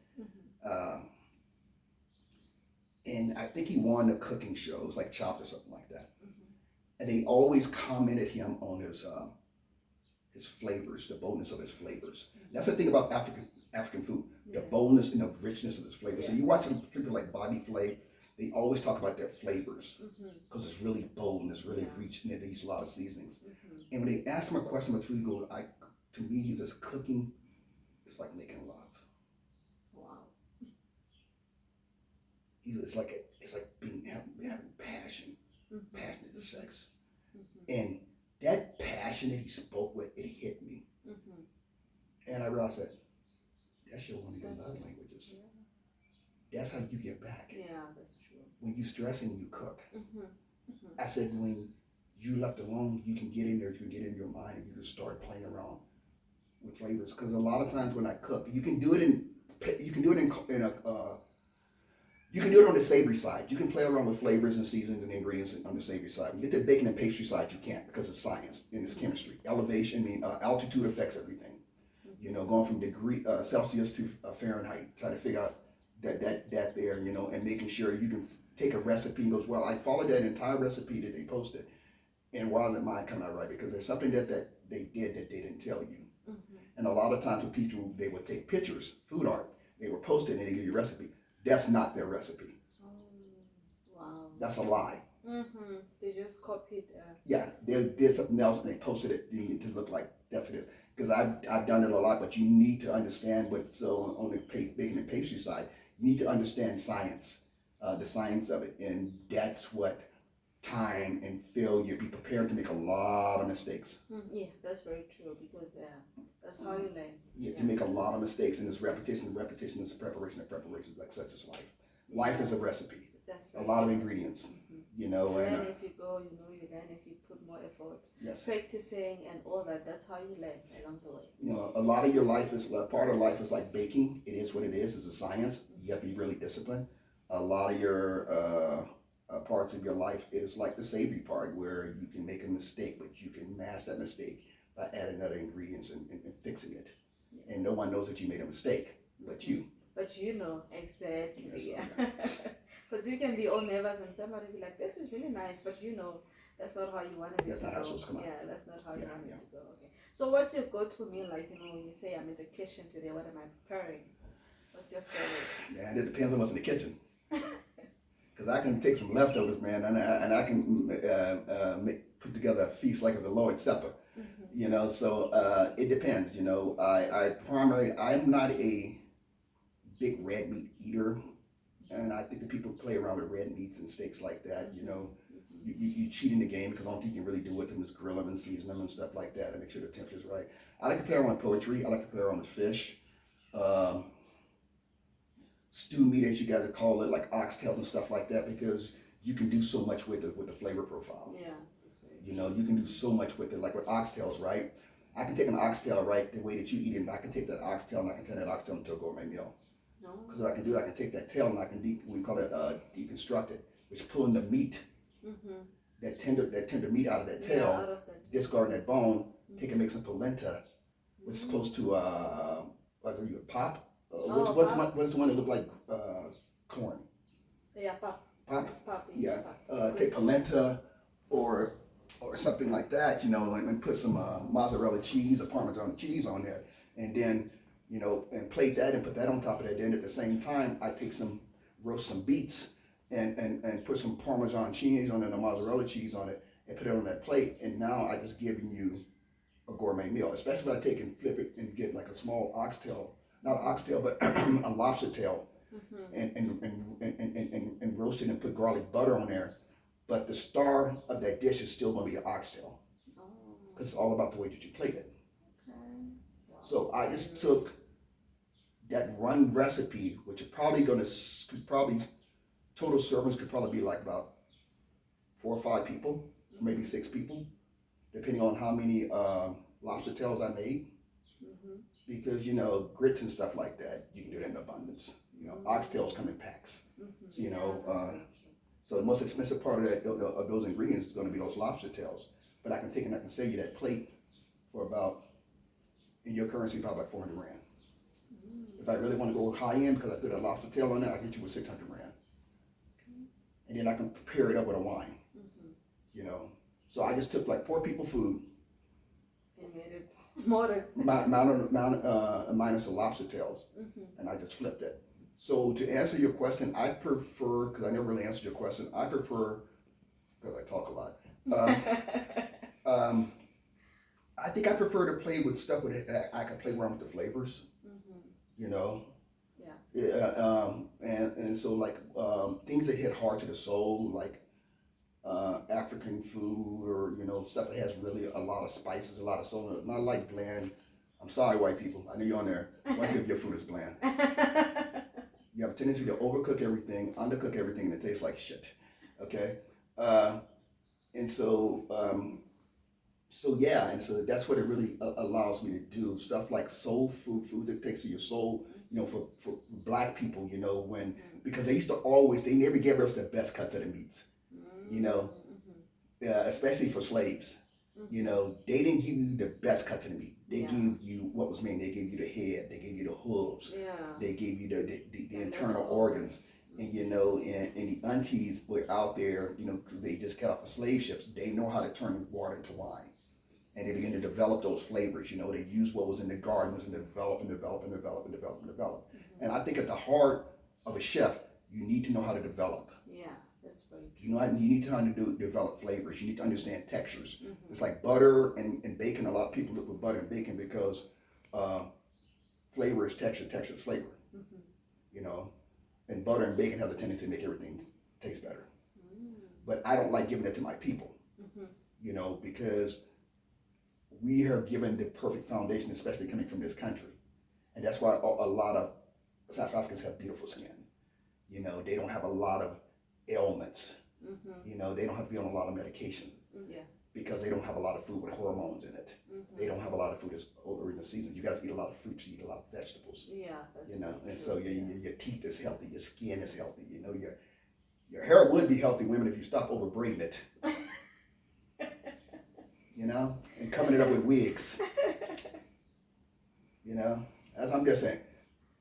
And I think he won a cooking show. It was like Chopped or something like that. And they always commented him on his flavors, the boldness of his flavors. That's the thing about African food, the boldness and the richness of its flavors. So you watch people like Bobby Flay, they always talk about their flavors because it's really bold and it's really rich and they use a lot of seasonings. And when they ask him a question about food, he goes, to me, he says cooking is like making love. Wow. It's like having passion, passionate sex. And that passion that he spoke with, it hit me. And I realized that's one of your love languages. Yeah. That's how you get back. Yeah, that's true. When you stress and you cook. I said, when you left alone, you can get in there, you can get in your mind, and you can start playing around with flavors. Because a lot of times when I cook, you can do it on the savory side. You can play around with flavors and seasonings and ingredients on the savory side. When you get to the baking and pastry side, you can't because it's science and it's chemistry. Altitude affects everything. Going from degree Celsius to Fahrenheit, trying to figure out that there, and making sure you can take a recipe and goes, well, I followed that entire recipe that they posted, and why isn't mine coming out right? Because there's something that they did that they didn't tell you. And a lot of times with people, they would take pictures, food art, they would post it and they give you a recipe. That's not their recipe. Oh, wow. That's a lie. They just copied. Yeah, they did something else and they posted it to look like that's it is. Because I've done it a lot, but you need to understand on the baking and pastry side, you need to understand science, the science of it, and that's what time and failure. Be prepared to make a lot of mistakes. Yeah, that's very true because that's how you learn. Yeah, to make a lot of mistakes, and it's repetition. Repetition is preparation. And preparation, like such as life. Life is a recipe. That's a lot of ingredients. You learn as you go. You learn if you put more effort. Yes. Practicing and all that. That's how you learn along the way. A lot of your life is part of life is like baking. It is what it is. It's a science. You have to be really disciplined. A lot of your parts of your life is like the savory part, where you can make a mistake, but you can mask that mistake by adding other ingredients and fixing it. Yeah. And no one knows that you made a mistake, but you. But exactly. Yes, yeah. Because you can be all nervous and somebody be like, this is really nice, but that's not how you wanted it to go. That's not how it's supposed to come out. Yeah, that's not how you wanted it to go. Okay. So what's your go-to meal? Like, when you say I'm in the kitchen today, what am I preparing? What's your favorite? Yeah, it depends on what's in the kitchen. Because I can take some leftovers, man, and I can put together a feast like it's the Lord's Supper. So it depends. I'm not a big red meat eater, and I think the people play around with red meats and steaks like that. You cheat in the game because the only thing you can really do with them is grill them and season them and stuff like that and make sure the temperature's right. I like to play around with poetry. I like to play around with fish. Stew meat, as you guys would call it, like oxtails and stuff like that, because you can do so much with it with the flavor profile. Yeah. You can do so much with it, like with oxtails, right? I can take an oxtail, right, the way that you eat it, and I can take that oxtail and I can turn that oxtail into a gourmet meal. Because what I can do, I can take that tail and I can we call it deconstruct it, which is pulling the meat, that tender meat out of that tail, discarding that bone, take and make some polenta, which is close to what's it, pop? What's the one that look like corn? Yeah, pop. Pop? It's pop. Yeah. Pop. Take polenta or something like that, and put some mozzarella cheese or Parmesan cheese on there, and then and plate that and put that on top of that. Then at the same time, I roast some beets and put some Parmesan cheese on it, and mozzarella cheese on it, and put it on that plate. And now I just giving you a gourmet meal, especially if I take and flip it and get like a small oxtail, not an oxtail, but a lobster tail, and roast it and put garlic butter on there. But the star of that dish is still going to be an oxtail, because it's all about the way that you plate it. Wow. So I just took that one recipe, which is probably total servings could probably be like about 4 or 5 people, maybe 6 people, depending on how many lobster tails I made. Because grits and stuff like that, you can do that in abundance. Oxtails come in packs. So so the most expensive part of those ingredients is going to be those lobster tails. But I can sell you that plate for about, in your currency, probably like 400 rand. If I really want to go high end, because I threw that lobster tail on there, I get you with 600 rand. And then I can pair it up with a wine. So I just took like poor people food, and made it modern. Minus the lobster tails, and I just flipped it. So to answer your question, I prefer, because I never really answered your question, I prefer, because I talk a lot, I think I prefer to play with stuff I can play around with the flavors, and so like things that hit hard to the soul, like African food, or stuff that has really a lot of spices, a lot of soul. Not like bland. I'm sorry, white people. I know you're on there. White people, your food is bland. You have a tendency to overcook everything, undercook everything, and it tastes like shit. Okay, and so that's what it really allows me to do. Stuff like soul food that takes to your soul. For black people, because they never gave us the best cuts of the meats. Especially for slaves. They didn't give you the best cuts of the meat. They gave you what was mean. They gave you the head. They gave you the hooves. They gave you the internal organs. And the aunties were out there, because they just got off the slave ships. They know how to turn water into wine. And they begin to develop those flavors. They use what was in the gardens and develop. And I think at the heart of a chef, you need to know how to develop. That's very true. You need time to develop flavors. You need to understand textures. It's like butter and bacon. A lot of people look with butter and bacon because flavor is texture, texture is flavor. And butter and bacon have the tendency to make everything taste better. But I don't like giving it to my people, because we are given the perfect foundation, especially coming from this country. And that's why a lot of South Africans have beautiful skin. They don't have a lot of ailments. They don't have to be on a lot of medication. Because they don't have a lot of food with hormones in it. They don't have a lot of food that's over in the season. You guys eat a lot of fruits, you eat a lot of vegetables. And so your teeth is healthy, your skin is healthy. Your hair would be healthy, women, if you stop over braiding it. And covering it up with wigs. As I'm just saying.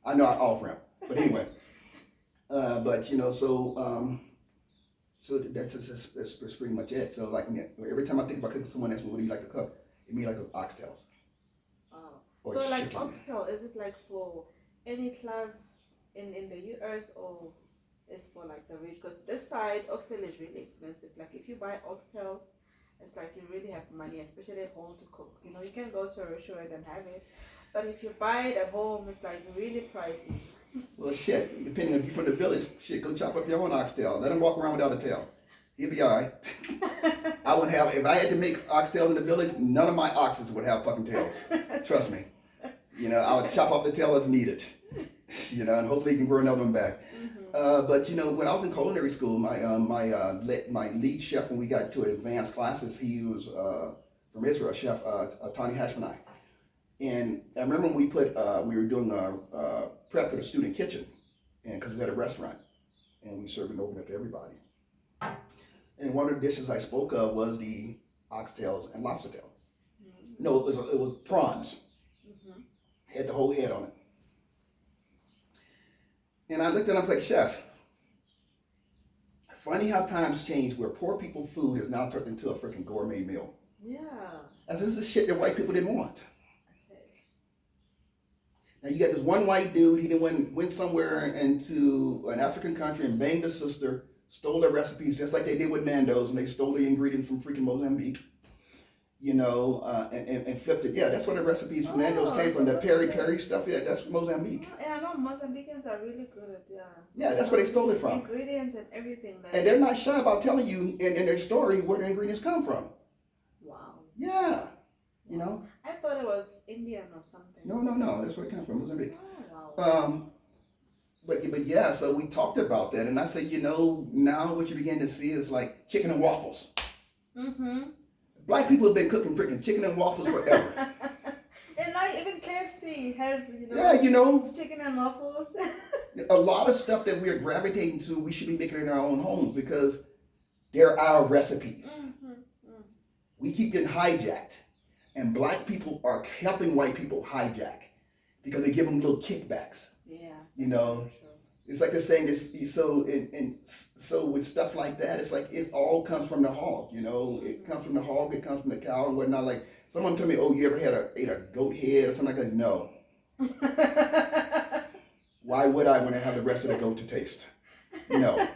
I know I offer them, but anyway. So that's pretty much it. So like every time I think about cooking, someone asks me, "What do you like to cook?" It means like those oxtails. So like chicken. Oxtail, is it like for any class in the US, or is for like the rich? Because this side oxtail is really expensive. Like if you buy oxtails, it's like you really have money, especially at home to cook. You can go to a restaurant and have it, but if you buy it at home, it's like really pricey. Well, shit, depending if you're from the village, shit, go chop up your own oxtail. Let him walk around without a tail. He'll be all right. I wouldn't have, if I had to make oxtail in the village, none of my oxes would have fucking tails. Trust me. I would chop off the tail as needed. And hopefully you can grow another one back. But when I was in culinary school, my lead chef, when we got to advanced classes, he was from Israel, Chef Tani Hashmonai. And I remember when we were doing prep for the student kitchen. and because we had a restaurant and we served it open up to everybody. And one of the dishes I spoke of was the oxtails and lobster tail. No, it was prawns. Had the whole head on it. And I looked at him, I was like, Chef, funny how times change where poor people food is now turned into a freaking gourmet meal. Yeah. As this is shit that white people didn't want. Now you got this one white dude, he didn't went somewhere into an African country and banged a sister, stole their recipes just like they did with Nando's, and they stole the ingredients from freaking Mozambique, you know, and flipped it. Yeah, that's where the recipes from Nando's came from. The peri stuff, yeah, that's from Mozambique. And I know Mozambicans are really good at yeah, that's where they stole it from. Ingredients and everything. And they're not shy about telling you in their story where the ingredients come from. Wow. Yeah, you know. I thought it was Indian or something. No, that's where it comes from, Mozambique. Oh, wow. But yeah, so we talked about that, and I said, you know, now what you begin to see is like chicken and waffles. Black people have been cooking freaking chicken and waffles forever. And now even KFC has, yeah, you know, chicken and waffles. A lot of stuff that we're gravitating to, we should be making in our own homes because they're our recipes. We keep getting hijacked, and black people are helping white people hijack because they give them little kickbacks. Yeah. You know, it's like they're saying this. So with stuff like that, it's like it all comes from the hog. You know, it comes from the hog, it comes from the cow and whatnot. Like someone told me, "Oh, you ever ate a goat head or something like that?" No. Why would I when I have the rest of the goat to taste? No.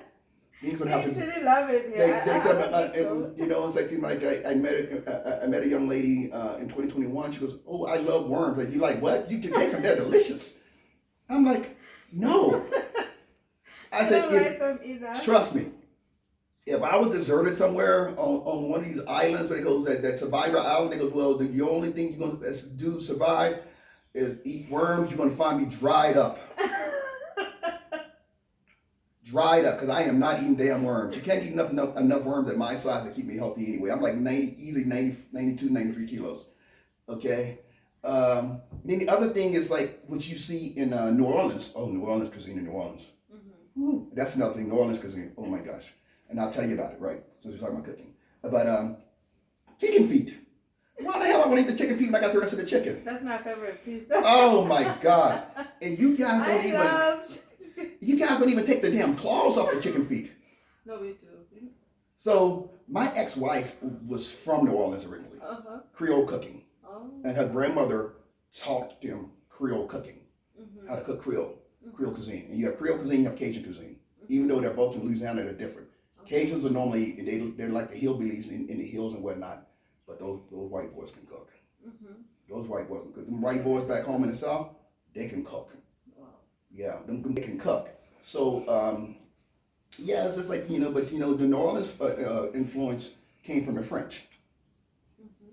He's gonna have to. I actually love it. Yeah. You know, it's like I met a young lady in 2021. She goes, "Oh, I love worms." Like, you like what? You can taste them; they're delicious. I'm like, no. I said, like them either. Trust me. If I was deserted somewhere on one of these islands where it goes that Survivor Island, they goes, well, the only thing you're gonna do to survive is eat worms. You're gonna find me dried up. Dried up, because I am not eating damn worms. You can't eat enough worms at my size to keep me healthy anyway. I'm like 92, 93 kilos. Okay? Then the other thing is like what you see in New Orleans. Oh, New Orleans cuisine in New Orleans. Ooh, that's another thing, New Orleans cuisine. Oh my gosh. And I'll tell you about it, right? Since we're talking about cooking. But chicken feet. Why the hell I want to eat the chicken feet when I got the rest of the chicken? That's my favorite piece. Oh my gosh. And you guys You guys don't even take the damn claws off the chicken feet. No, we do. So my ex-wife was from New Orleans originally. Creole cooking. Oh. And her grandmother taught them Creole cooking. How to cook Creole cuisine. And you have Creole cuisine, you have Cajun cuisine. Even though they're both in Louisiana, they're different. Cajuns are normally, they're like the hillbillies in the hills and whatnot. But those white boys can cook. Those white boys can cook. Them white boys back home in the South, they can cook. Yeah, they can cook. So, yeah, it's just like, but the New Orleans influence came from the French.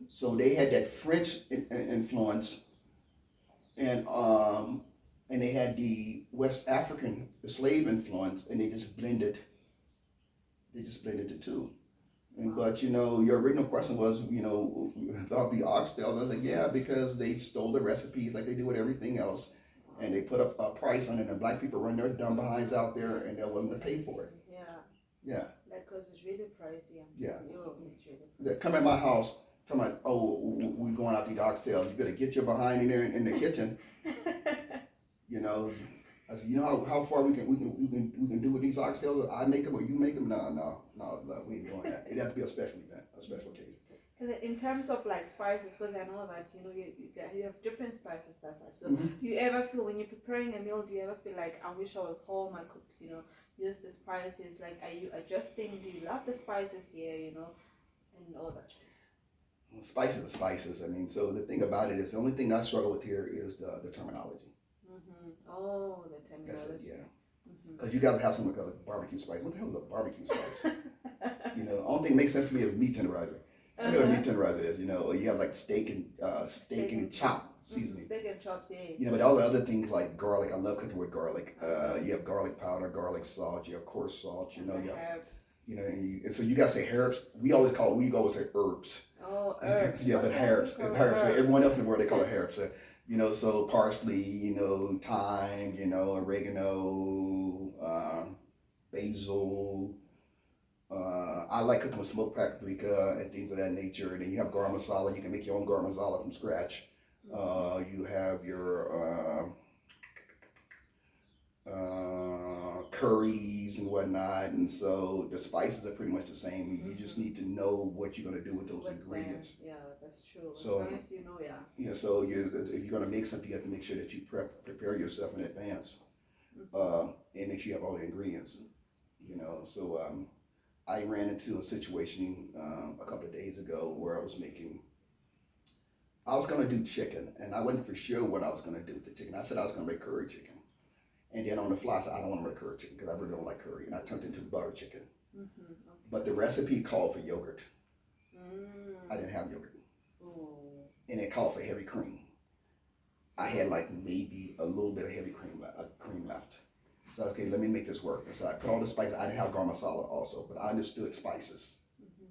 So they had that French influence, and they had the West African, the slave influence, and they just blended the two. And, but your original question was, about the oxtails. I was like, yeah, because they stole the recipes like they do with everything else. And they put up a price on it, and black people run their dumb behinds out there, and they're willing to pay for it. Yeah. Like, because it's really pricey. Yeah. It's really pricey. They come at my house, talking about, oh, we going out to eat oxtails. You better get your behind in there in the kitchen. I said, how far we can do with these oxtails? I make them or you make them? No, we ain't doing that. It'd have to be a special event, a special occasion. And in terms of like spices, because I know that you have different spices. That's like, so. Do you ever feel when you're preparing a meal? Do you ever feel like I wish I was home? I could use the spices. Like, are you adjusting? Do you love the spices here? And all that. Well, spices are spices. I mean, so the thing about it is the only thing I struggle with here is the terminology. Oh, the terminology. That's it. Yeah. Because you guys have something called a barbecue spice. What the hell is a barbecue spice? The only thing that makes sense to me is meat tenderizer. I know what meat tenderizer is, or you have like steak and chop seasoning. Steak and chops, yeah. But all the other things like garlic, I love cooking with garlic. You have garlic powder, garlic salt, you have coarse salt, you have herbs. And so you guys say herbs. We always say herbs. Oh, herbs. Yeah, but herbs. So everyone else in the world, they call it herbs. So, So parsley, thyme, oregano, basil. I like cooking with smoked paprika and things of that nature. And then you have garam masala. You can make your own garam masala from scratch. You have your curries and whatnot, and so the spices are pretty much the same. You just need to know what you're going to do with those ingredients. Yeah, that's true. So, as long as you know, yeah. Yeah, so if you're going to make something, you have to make sure that you prepare yourself in advance, and make sure you have all the ingredients. So I ran into a situation a couple of days ago where I was going to do chicken, and I wasn't for sure what I was going to do with the chicken. I said I was going to make curry chicken. And then on the fly, I said, I don't want to make curry chicken because I really don't like curry. And I turned it into butter chicken. Okay. But the recipe called for yogurt. I didn't have yogurt. Ooh. And it called for heavy cream. I had like maybe a little bit of heavy cream left. So, okay, let me make this work. And so I put all the spices. I didn't have garam masala also, but I understood spices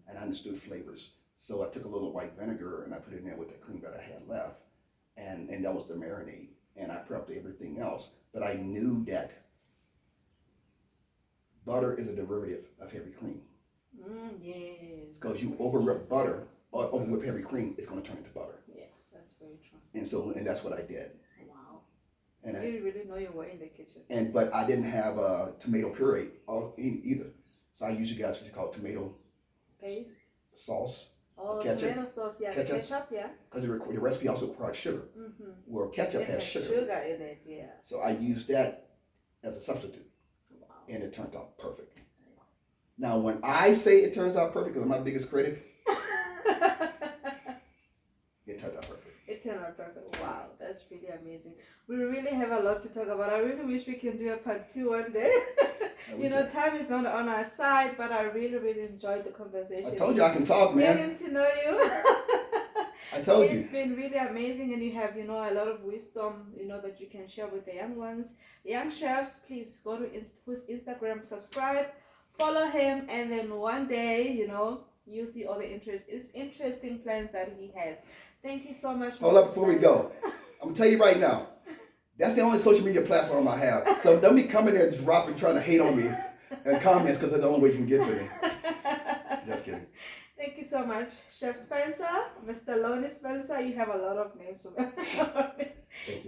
and I understood flavors. So I took a little white vinegar and I put it in there with the cream that I had left. And that was the marinade. And I prepped everything else. But I knew that butter is a derivative of heavy cream. Yes. Because you overrip butter or overrip heavy cream, it's going to turn into butter. Yeah, that's very true. And that's what I did. Wow. And you didn't really know you were in the kitchen. But I didn't have tomato puree either. So I usually got what you call tomato paste, sauce. Oh, ketchup. Tomato sauce, yeah. Ketchup, yeah. Because the recipe also requires sugar. Where ketchup has sugar. Sugar in it, yeah. So I used that as a substitute. Wow. And it turned out perfect. Now, when I say it turns out perfect, because I'm my biggest critic, it turned out perfect. It turned out perfect. Wow, that's really amazing. We really have a lot to talk about. I really wish we can do a part 2 one day. Time is not on our side, but I really, really enjoyed the conversation. I told you I can talk, man. Getting to know you. I told you. It's been really amazing, and you have, a lot of wisdom, that you can share with the young ones. Young chefs, please go to his Instagram, subscribe, follow him, and then one day, you'll see all the interesting plans that he has. Thank you so much. Hold up before we go. I'm going to tell you right now. That's the only social media platform I have. So don't be coming there dropping, trying to hate on me and comments because that's the only way you can get to me. Just kidding. Thank you so much, Chef Spencer, Mr. Lonnie Spencer. You have a lot of names.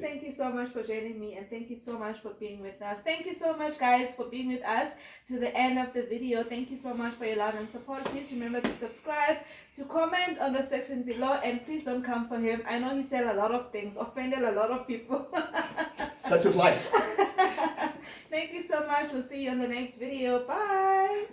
Thank you so much for joining me, and thank you so much for being with us. Thank you so much, guys, for being with us to the end of the video. Thank you so much for your love and support. Please remember to subscribe, to comment on the section below, and please don't come for him. I know he said a lot of things, offended a lot of people. Such is life. Thank you so much. We'll see you on the next video. Bye.